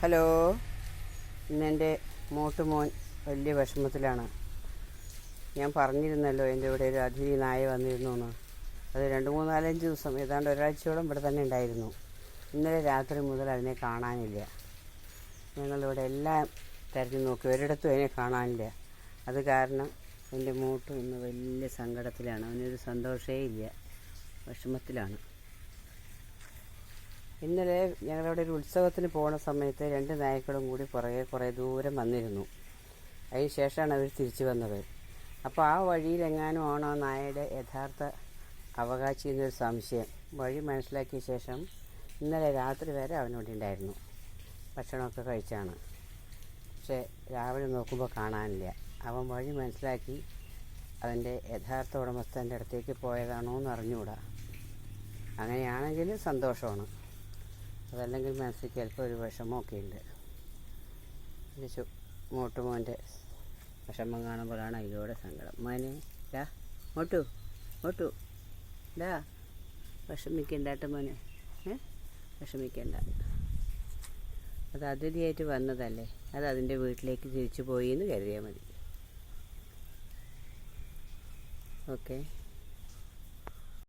Hello. ഇന്നെൻ്റെ മോൻ വലിയ വിഷമത്തിലാണ്. ഞാൻ പറഞ്ഞിരുന്നല്ലോ എൻ്റെ ഇവിടെ ഒരു അതിഥി നായ വന്നിരുന്നു എന്ന്. അത് 2-3-4-5 ദിവസം ഏതാണ്ട് ഒരാഴ്ചയോളം ഇവിടെ തന്നെ ഉണ്ടായിരുന്നു. ഇന്നലെ രാത്രി മുതൽ അതിനെ കാണാനില്ല. ഞങ്ങളിവിടെ എല്ലാം തിരഞ്ഞു നോക്കി, ഒരിടത്തും അതിനെ കാണാനില്ല. അത് കാരണം എൻ്റെ മോട്ട് ഇന്ന് വലിയ സങ്കടത്തിലാണ്. അവനൊരു സന്തോഷമേ ഇല്ല, വിഷമത്തിലാണ്. ഇന്നലെ ഞങ്ങളവിടെ ഒരു ഉത്സവത്തിന് പോകുന്ന സമയത്ത് 2 നായ്ക്കളും കൂടി പുറകെ കുറേ ദൂരം വന്നിരുന്നു. അതിന് ശേഷമാണ് അവർ തിരിച്ചു വന്നത്. അപ്പോൾ ആ വഴിയിലെങ്ങാനും ആണോ ആ നായയുടെ യഥാർത്ഥ അവകാശി എന്നൊരു സംശയം. വഴി മനസ്സിലാക്കിയ ശേഷം ഇന്നലെ രാത്രി വരെ അവനോട് ഉണ്ടായിരുന്നു. ഭക്ഷണമൊക്കെ കഴിച്ചാണ്. പക്ഷേ രാവിലെ നോക്കുമ്പോൾ കാണാനില്ല. അവൻ വഴി മനസ്സിലാക്കി അവൻ്റെ യഥാർത്ഥ ഉടമസ്ഥൻ്റെ അടുത്തേക്ക് പോയതാണോ എന്ന് അറിഞ്ഞുകൂടാ. അങ്ങനെയാണെങ്കിൽ സന്തോഷമാണ്. അതല്ലെങ്കിൽ മനസ്സിൽ ചിലപ്പോൾ ഒരു വിഷമമൊക്കെ ഉണ്ട്. മോൻ്റെ വിഷമം കാണുമ്പോഴാണ് അതിലൂടെ സങ്കടം. മോനെ ഡാ മോട്ടു ഡാ വിഷമിക്കണ്ടാട്ടോ മോനെ, വിഷമിക്കണ്ട. അത് അതിഥിയായിട്ട് വന്നതല്ലേ, അത് അതിൻ്റെ വീട്ടിലേക്ക് തിരിച്ചു പോയി എന്ന് കരുതിയാൽ മതി. ഓക്കെ.